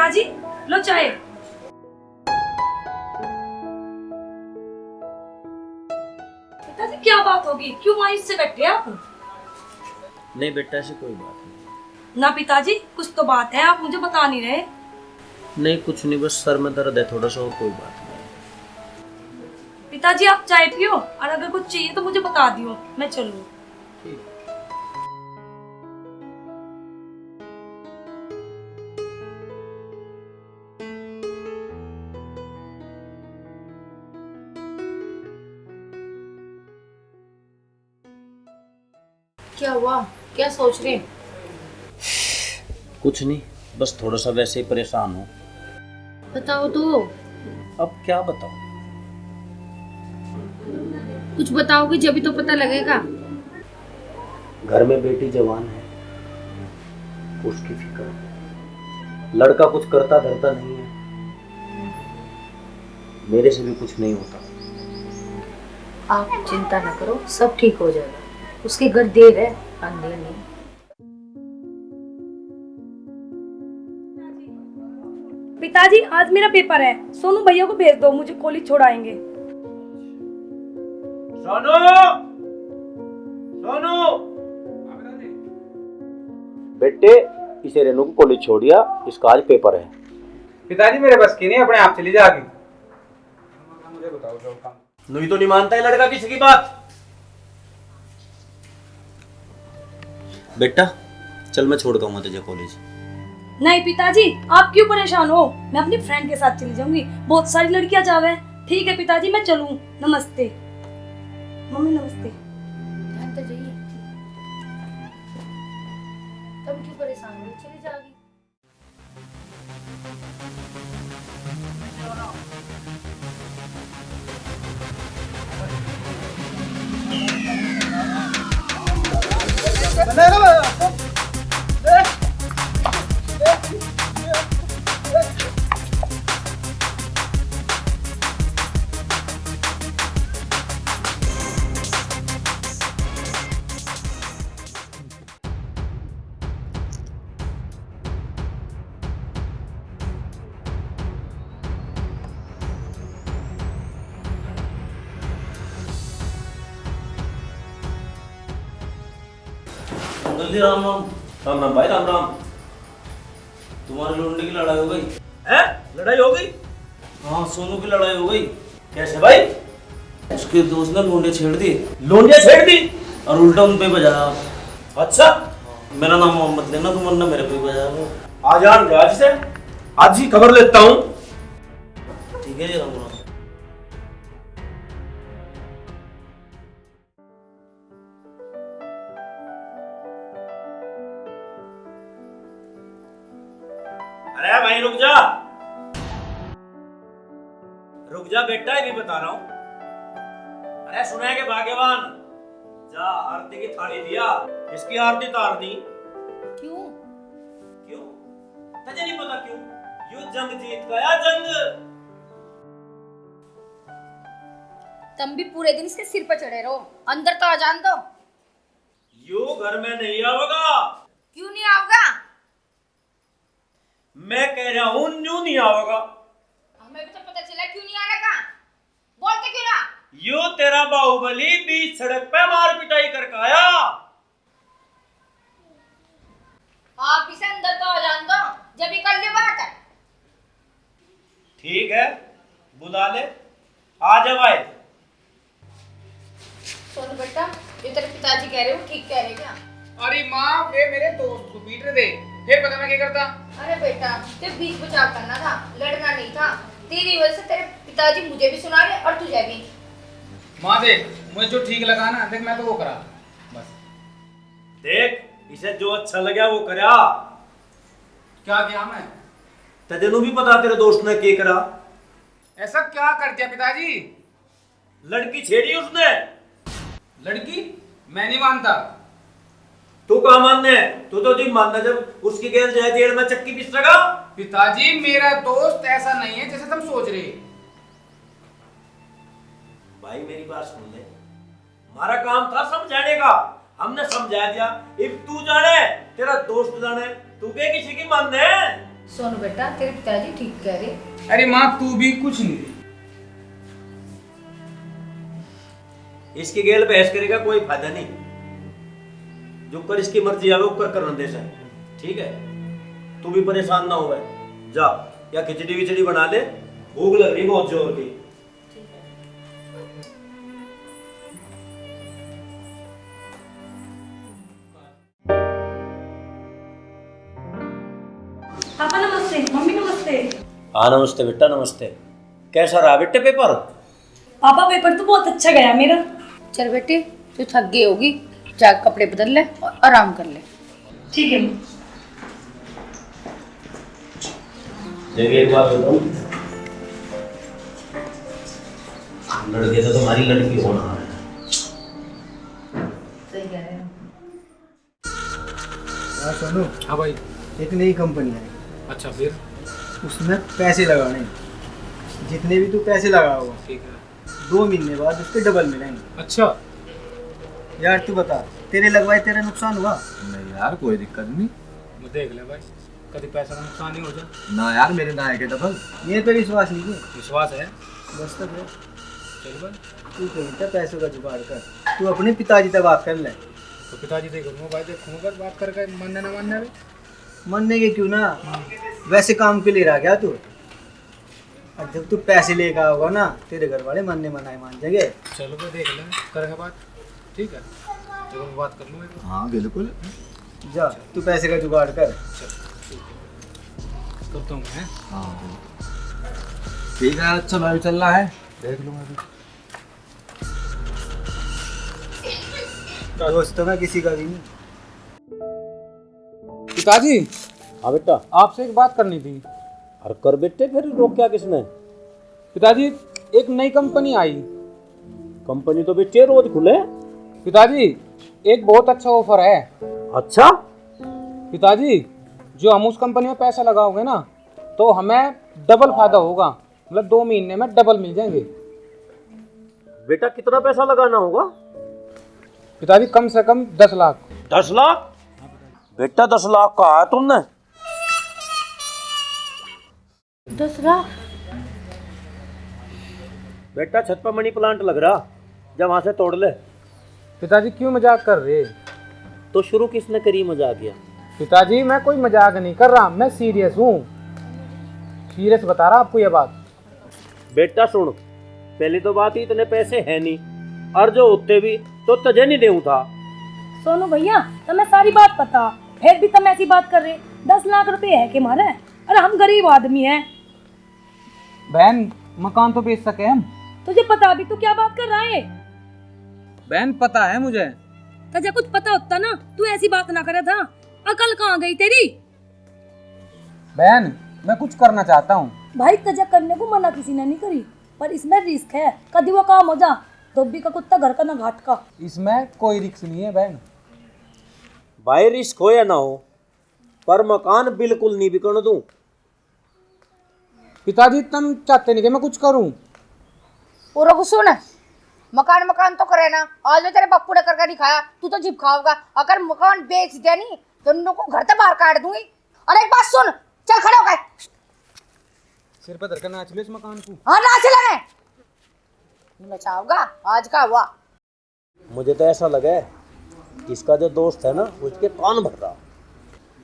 पिताजी लो चाय। पिताजी क्या बात होगी, क्यों मायूस से बैठे आप? नहीं बेटा, ऐसी कोई बात नहीं। ना पिताजी, कुछ तो बात है, आप मुझे बता नहीं रहे। नहीं कुछ नहीं, बस सर में दर्द है थोड़ा सा, और कोई बात नहीं। पिताजी आप चाय पियो, और अगर कुछ चाहिए तो मुझे बता दियो, मैं चलूँ। क्या हुआ, क्या सोच रहे? कुछ नहीं, बस थोड़ा सा वैसे ही परेशान हूँ। बताओ तो। अब क्या बताऊँ? कुछ बताओगे जब भी तो पता लगेगा। घर में बेटी जवान है, उसकी फिक्र है। लड़का कुछ करता धरता नहीं है, मेरे से भी कुछ नहीं होता। आप चिंता न करो, सब ठीक हो जाएगा। उसके घर देर है, अंधेर नहीं। पिताजी आज मेरा पेपर है, सोनू भैया को भेज दो, मुझे कॉलेज छोड़ाएंगे। सोनू, सोनू, बेटे इसे रेनू को कॉलेज छोड़िया, इसका आज पेपर है। पिताजी मेरे बस की नहीं, अपने आप चली जाएगी। मुझे बताओ जो काम। नहीं तो नहीं मानता है लड़का किसी की बात। बेटा चल, मैं छोड़ दूंगा तुझे कॉलेज। नहीं पिताजी, आप क्यों परेशान हो, मैं अपनी फ्रेंड के साथ चली जाऊंगी, बहुत सारी लड़कियां जावे। ठीक है पिताजी, मैं चलूं। नमस्ते मम्मी। नमस्ते। ध्यान तो जाइए। तब क्यों परेशान हो, चली जाएगी। जल्दी राम राम। राम राम भाई, राम राम। तुम्हारे लौंडे की लड़ाई हो गई है? लड़ाई हो गई? हाँ सोनू की लड़ाई हो गई। कैसे भाई? उसके दोस्त ने लौंडे छेड़ दी। लौंडे छेड़ दी और उल्टा उन पे बजाया। अच्छा, मेरा नाम मोहम्मद लेना, तुम वरना मेरे पे बजाया। आज आज से आज ही खबर लेता हूँ। ठीक है जी, राम राम। अरे भाई रुक जा, रुक जा बेटा, ये भी बता रहा हूं। अरे सुना है कि भाग्यवान, जा आरती की थाली दिया, इसकी आरती तार दी। क्यों? क्यों? तुझे नहीं पता क्यों? यू जंग जीत गया, जंग। तुम भी पूरे दिन इसके सिर पर चढ़े रहो, अंदर तो आ जान दो। यू घर में नहीं आओगा। क्यों नहीं आओगा? मैं कह रहा हूं न्यू नहीं आओगा। हमें भी तो पता चला क्यों नहीं आने का। बोलते क्यों ना? यू तेरा बाहुबली बीच सड़क पे मार पिटाई करके आया। आप इसे अंदर तो आ जान दो, जब ही कर ले बात है। ठीक है, बुला ले, आ जा भाई। सोनू बेटा, ये तेरे पिताजी कह रहे हो, ठीक कह रहे क्या? अरे माँ, वे मेरे दोस्त को पीट रहे थे, फिर पता मैं क्या करता। अरे बेटा, तेरे बीच बचाव करना था, लड़ना नहीं था। तेरी वजह से तेरे पिताजी मुझे भी सुना रहे और तुझे भी। माँ देख, मुझे जो ठीक लगा ना, देख मैं तो वो करा बस। देख, इसे जो अच्छा लगा वो करा। क्या किया मैं? तेनू भी पता तेरे दोस्त ने क्या करा। ऐसा क्या कर दिया पिताजी? लड़की छेड़ी उसने। लड़की? मैं नहीं मानता। तू कहाँ मानने है? तू तो जी मानना जब उसकी गैर जाए जेल में चक्की पिस लगा। पिताजी मेरा दोस्त ऐसा नहीं है जैसे तुम सोच रहे। भाई मेरी बात सुन ले, हमारा काम था समझाने का, हमने समझा दिया। अब तू जाने, तेरा दोस्त जाने, तू क्या किसी की मानने है? सोनू बेटा तेरे पिताजी ठीक कह रहे। अरे माँ तू भी कुछ नहीं। इसकी गेल बहस करेगा कोई फायदा नहीं। जो कर इसकी मर्जी आवे वो कर दे से, ठीक है। तू भी परेशान ना हो जा, या खिचड़ी विचड़ी बना ले, भूख लग रही बहुत जोर की। पापा नमस्ते, मम्मी नमस्ते। हाँ नमस्ते बेटा नमस्ते। कैसा रहा बेटे पेपर? पापा पेपर तो बहुत अच्छा गया मेरा। चल बेटी तू थक गई होगी, जा कपड़े बदल ले और आराम कर ले। ठीक है। देखिए एक बात बताऊं, लड़के तो तुम्हारी लड़की होना है। सही कह रहे हो। हाँ सोनू, हाँ भाई। एक नई कंपनी आई, अच्छा फिर? उसमें पैसे लगाने, जितने भी तू पैसे लगाओगा ठीक है। 2 महीने बाद उसके डबल मिलेंगे। अच्छा। यार तू बता, तेरे लगवाए तेरा नुकसान हुआ? नहीं यार कोई दिक्कत नहीं। मैं देख ले भाई, कभी पैसा का नुकसान ही हो जाए। ना यार मेरे ना है के डबल। मेरे पे विश्वास नहीं है। विश्वास है। बस तक है। चल भाई, तू कहीं पैसों का जुगाड़ कर, तू अपने पिताजी से बात कर ले। तो पिताजी देखूंगा भाई, देखूंगा बात करके मानने ना मानने में। मानने के क्यों ना, वैसे काम के लिए रहा क्या तू? और जब तू पैसे लेकर आओगा ना, तेरे घर वाले मानने मनाए मान जाएंगे। चलो भाई देख ले, करेंगे बात, ठीक है। तो मैं बात कर लूँ। हाँ बिल्कुल। जा तू पैसे का जुगाड़ कर। करता हूँ मैं। हाँ ठीक है, अच्छा मैं भी चल रहा है, देख लूँगा अभी। दोस्तों में किसी का भी नहीं। पिताजी हाँ बेटा। आपसे एक बात करनी थी। और कर बेटे, फिर रोक किसने? पिताजी एक नई कंपनी आई। कंपनी तो बेटे रोज खुले। पिताजी एक बहुत अच्छा ऑफर है। अच्छा? पिताजी जो हम उस कंपनी में पैसा लगाओगे ना, तो हमें डबल फायदा होगा, मतलब 2 महीने में डबल मिल जाएंगे। बेटा कितना पैसा लगाना होगा? पिताजी कम से कम 10 लाख। 10 लाख? बेटा 10 लाख कहा है तुमने? 10 लाख? बेटा छत पर मनी प्लांट लग रहा, जब वहां से तोड़ ले। पिताजी क्यों मजाक कर रहे? तो शुरू किसने करी मजाक किया? पिताजी मैं कोई मजाक नहीं कर रहा, मैं सीरियस हूँ, सीरियस बता रहा आपको ये बात। बेटा सुन, पहली तो बात ही इतने पैसे है नहीं, और जो होते भी तो तुझे नहीं देऊँ था। सोनू भैया तुम्हें सारी बात पता, फिर भी तुम ऐसी बात कर रहे। 10 लाख रुपए है कि मारे, अरे हम गरीब आदमी हैं। बहन मकान तो बेच सके हम। तुझे पता भी तो क्या बात कर रहा है? बहन पता है मुझे। तुझे कुछ पता होता ना, तू ऐसी बात ना करे था। अकल कहाँ गई तेरी? बहन मैं कुछ करना चाहता हूँ। भाई तुझे करने को मना किसी ने नहीं करी, पर इसमें रिस्क है, कभी वो काम हो जा। धोबी का कुत्ता घर का ना घाट का। इसमें कोई रिस्क नहीं है बहन। भाई रिस्क हो या ना हो, पर मकान बिल्कुल नहीं बिकने दूं। पिताजी तुम चाहते नहीं कि मैं कुछ करूं? पूरा कुछ सुन, मकान मकान तो करे ना, आज तेरे पप्पू ने करके नहीं खाया, तू तो जिप खाओगा। अगर मकान बेच दिया नहीं तो उन लोगों को घर से बाहर काट दूंगी। और एक बात सुन, चल खड़े हो गए। सिर पर धरकर नाच लो इस मकान को। हाँ नाच लगे, नचाओगा आज का हुआ। मुझे तो ऐसा लगा है इसका जो दोस्त है ना, उसके कान भर रहा।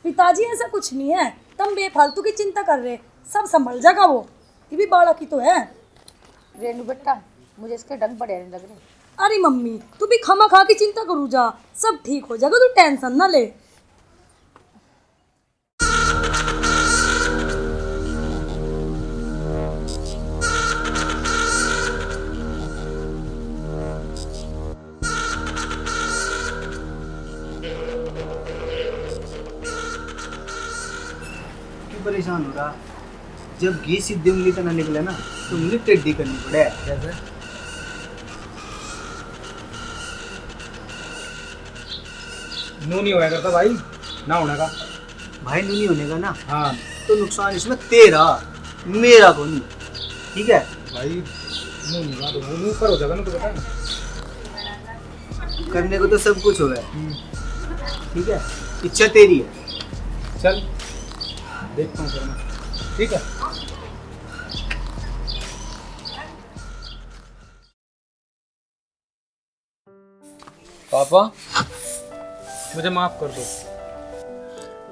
पिताजी ऐसा कुछ नहीं है, तुम बेफालतू की चिंता कर रहे, सब संभल जाएगा वो। ये भी बाड़ा की तो है। रेनू बेटा मुझे इसके डंग बड़े लग रहे। अरे मम्मी तू भी खामा खा की चिंता करू जा, सब ठीक हो जाएगा, तू टेंशन ना ले। क्यों परेशान हो रहा? जब घी सीधी उंगली तो ना निकले ना, तो उंगली टेढ़ी करनी पड़े। जैसे नू नहीं होगा करता भाई, ना होने का। भाई नहीं होने का ना, हाँ तो नुकसान इसमें तेरा, मेरा को नहीं। ठीक है भाई, नू नहीं होगा तो नू पर हो जाएगा ना, तो बता ना। करने को तो सब कुछ हो गया। ठीक है, इच्छा तेरी है। चल देखता हूँ फिर मैं, ठीक है। पापा मुझे माफ कर दो।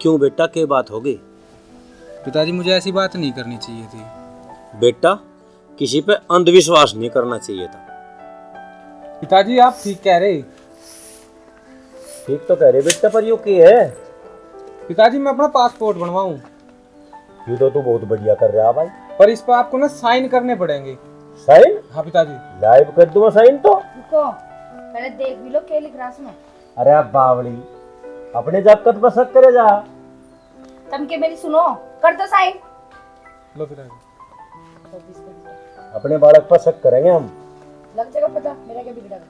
क्यों बेटा, क्या बात हो गई? पिताजी मुझे ऐसी बात नहीं करनी चाहिए थी। बेटा, किसी पे अंधविश्वास नहीं करना चाहिए था। पिताजी आप ठीक कह रहे। ठीक तो कह रहे बेटा, पर यो क्या है? पिताजी मैं अपना पासपोर्ट बनवाऊं, ये तो तू बहुत बढ़िया कर रहा भाई। पर इस पर आपको ना साइन करने पड़ेंगे। साइन? हाँ पिताजी। लाइव कर दूंगा साइन तो। रुको, पहले देख भी लो क्या लिख रहा है उसमें। अरे बावली, अपने जाकत पर शक करे जा। तुम के मेरी सुनो, कर दो साइन। लो पिताजी। अपने बालक पर शक करेंगे हम। लग जाएगा पता, मेरा क्या बिगड़ेगा।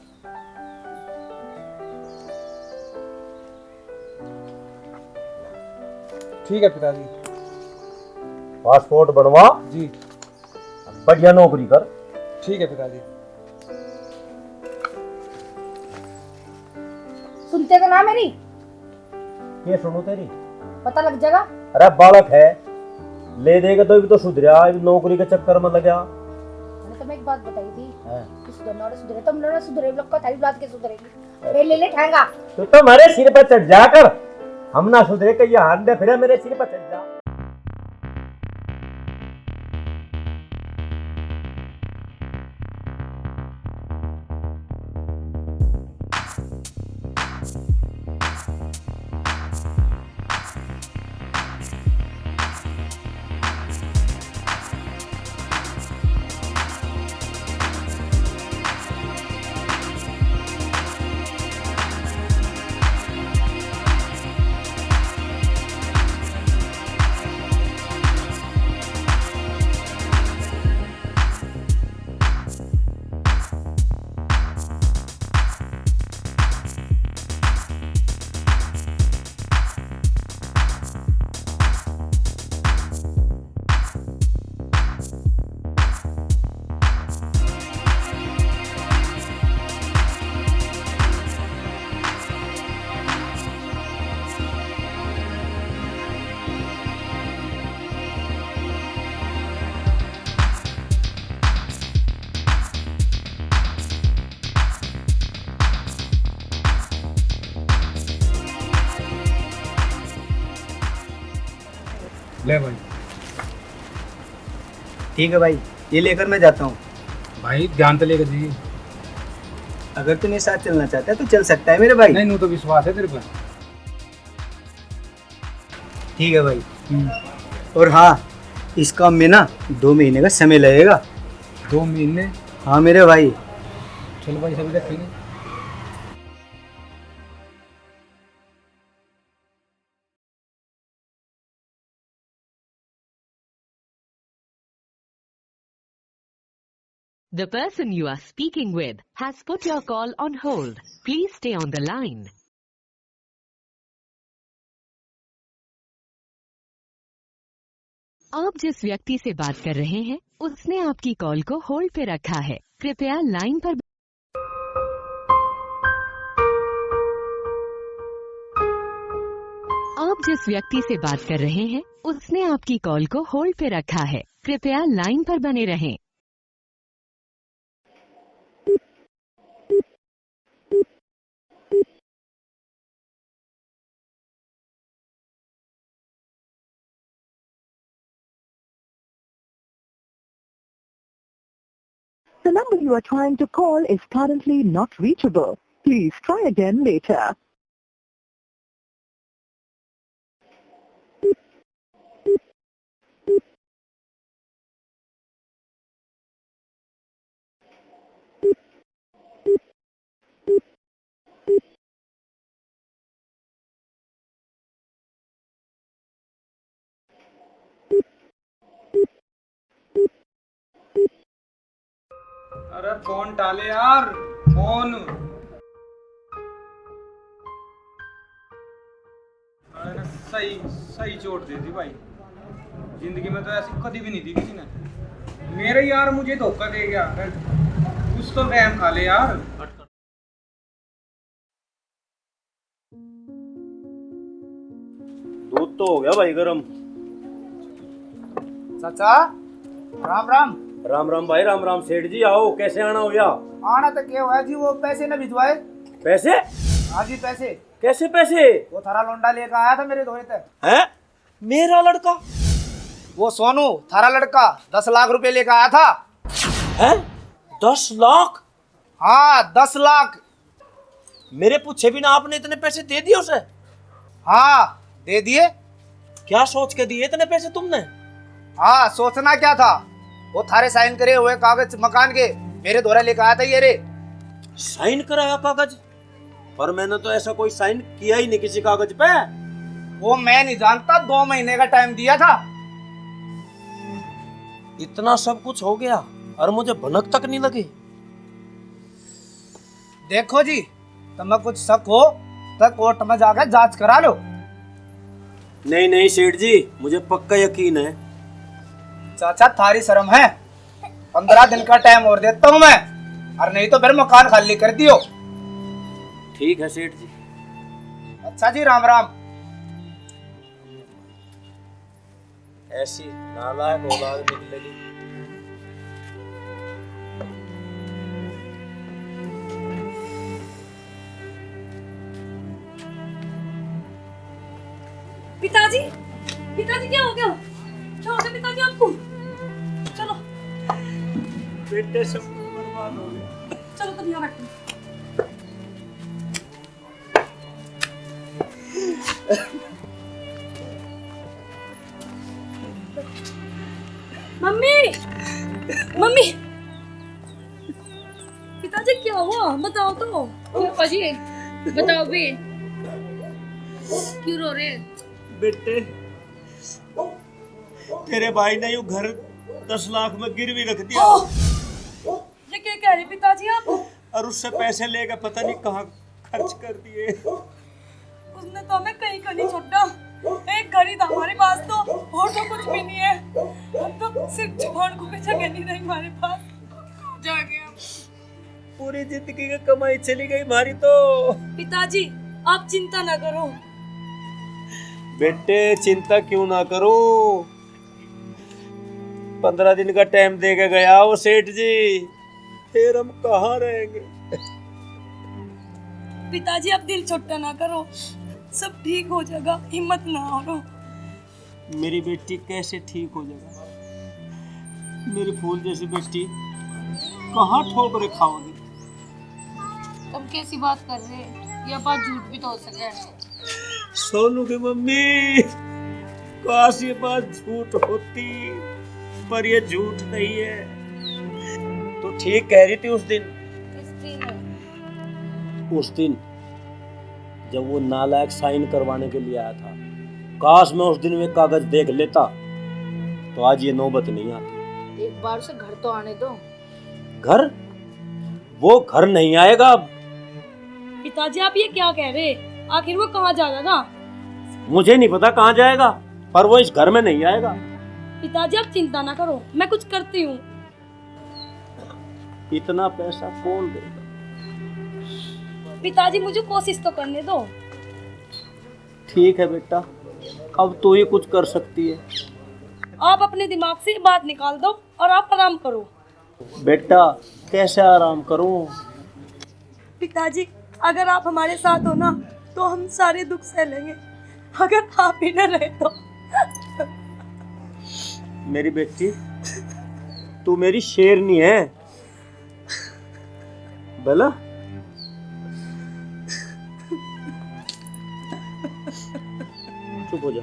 ठीक है पिताजी। पासपोर्ट बनवा जी। बढ़िया नौकरी कर। ठीक है पिताजी। सुनते तो ना मेरी, ये सुनो तेरी। पता लग जाएगा। अरे बालक है, ले देगा तो भी तो सुधरा, नौकरी के चक्कर में लगा। मैंने तुम्हें एक बात बताई थी हाँ। कि सुधरना और सुधरे, तुम लोग सुधरे लोग का थारी बात के सुधरेगी। ले ले ठहंगा। तो हमारे सिर पर चढ़ जाकर हम ना सुधरे के ये हाथ दे फिर मेरे सिर पर चढ़ जा। ले भाई। ठीक है भाई, ये लेकर मैं जाता हूँ। भाई ध्यान तो लेकर जी। अगर तू मेरे साथ चलना चाहता है तो चल सकता है मेरे भाई। नहीं नू तो विश्वास है तेरे पर। ठीक है भाई। और हाँ, इस काम में ना 2 महीने का समय लगेगा। 2 महीने? हाँ मेरे भाई। चलो भाई सभी रखेंगे। The person you are speaking with has put your call on hold. Please stay on the line. आप जिस व्यक्ति से बात कर रहे हैं, उसने आपकी कॉल को होल्ड पे रखा है। कृपया लाइन पर आप जिस व्यक्ति से बात कर रहे हैं, उसने आपकी कॉल को होल्ड पे रखा है। कृपया लाइन पर बने रहें। The number you are trying to call is currently not reachable. Please try again later. अरे फोन टाले यार, फोन। अरे ना सही सही चोट दे दी भाई। जिंदगी में तो ऐसी कभी भी नहीं दी किसी ने। मेरे यार मुझे धोखा दे गया। कुछ तो वहम खा ले यार। दूध तो हो गया भाई गरम। चाचा राम राम। राम राम भाई, राम राम सेठ जी। आओ, कैसे आना हो या? आना तो क्या हुआ जी, वो पैसे न भिजवाए। पैसे? हाँ जी पैसे। कैसे पैसे? वो थारा लौंडा लेकर आया था मेरे धोए तक। हैं? मेरा लड़का? वो सोनू थारा लड़का 10 लाख रुपए लेकर आया था। हैं? 10 लाख? हाँ 10 लाख। मेरे पूछे बिना आपने इतने पैसे दे दिए उसे? हाँ दे दिए। क्या सोच के दिए इतने पैसे तुमने? हाँ सोचना क्या था, वो थारे साइन करे हुए कागज मकान के मेरे द्वारा लेकर आया था ये रे। साइन कराया कागज? पर मैंने तो ऐसा कोई साइन किया ही नहीं किसी कागज पे। वो मैं नहीं जानता, 2 महीने का टाइम दिया था। इतना सब कुछ हो गया और मुझे भनक तक नहीं लगी। देखो जी, तुम्हें कुछ शक हो तो कोर्ट में जाकर जांच करा लो। नहीं नहीं सेठ जी, मुझे पक्का यकीन है। चाचा थारी शर्म है, 15 दिन का टाइम और देता हूँ मैं, और नहीं तो फिर मकान खाली कर दियो। ठीक है सेठ जी। अच्छा जी राम राम। ऐसी नालायक औलाद निकलेगी। पिताजी, पिताजी क्या हो गया? क्या हो गया पिताजी आपको? चलो बेटे सब बर्बाद हो गए। चलो तुम यहाँ बैठो। मम्मी, मम्मी, पिताजी क्या हुआ बताओ तो। जी बताओ भी, क्यों रो रहे? बेटे तेरे भाई ने यूं घर 10 लाख में गिरवी रख दिया। ये क्या कह रहे पिताजी आप? और उससे पैसे लेकर पता नहीं कहाँ खर्च कर दिए। उसने तो हमें कहीं का नहीं छोड़ा। एक घर ही था हमारे पास तो, और तो कुछ भी नहीं है। हम तो सिर्फ छोड़ को भी जगह नहीं रही हमारे पास। जा गया। पूरी जिंदगी की कमाई चली गई हमारी तो। पिताजी आप चिंता ना करो। बेटे चिंता क्यों ना करो, 15 दिन का टाइम दे के गया वो सेठ जी, फिर हम कहाँ रहेंगे? पिताजी आप दिल छोटा ना करो, सब ठीक हो जाएगा, हिम्मत ना हारो। मेरी बेटी कैसे ठीक हो जाएगा? मेरी फूल जैसी बेटी कहाँ ठोकरे खाओगी? तुम कैसी बात कर रहे हैं? यह बात झूठ भी तो हो सके। सोनू की मम्मी, काश ये बात झूठ होती, पर ये झूठ नहीं है। तो ठीक कह रही थी उस दिन। उस दिन जब वो नालायक साइन करवाने के लिए आया था, काश मैं उस दिन में कागज देख लेता तो आज ये नौबत नहीं आती। एक बार से घर तो आने दो। घर? वो घर नहीं आएगा। पिताजी आप ये क्या कह रहे? आखिर वो कहाँ जाएगा? मुझे नहीं पता कहाँ जाएगा, पर वो इस घर में नहीं आएगा। पिताजी आप चिंता ना करो, मैं कुछ करती हूँ। इतना पैसा कौन देगा? पिताजी मुझे कोशिश तो करने दो। ठीक है बेटा, अब तू ही कुछ कर सकती है। आप अपने दिमाग से ये बात निकाल दो और आप आराम करो। बेटा कैसे आराम करूं? पिताजी अगर आप हमारे साथ हो ना तो हम सारे दुख सह लेंगे, अगर आप ही न रहे तो। मेरी बेटी तू मेरी शेरनी है भला। चुप हो जा।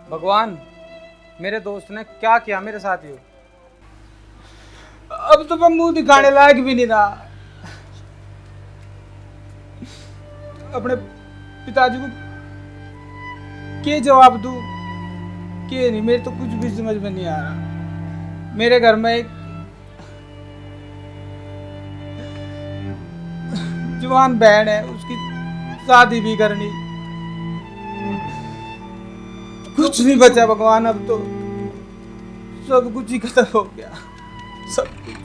भगवान, मेरे दोस्त ने क्या किया मेरे साथ ये? अब तो मैं मुंह दिखाने लायक भी नहीं रहा। अपने पिताजी को क्या जवाब दूं, क्या नहीं, मेरे तो कुछ भी समझ में नहीं आ रहा। मेरे घर में एक जवान बहन है, उसकी शादी भी करनी, कुछ नहीं बचा भगवान, अब तो सब कुछ ही खत्म हो गया, सब कुछ।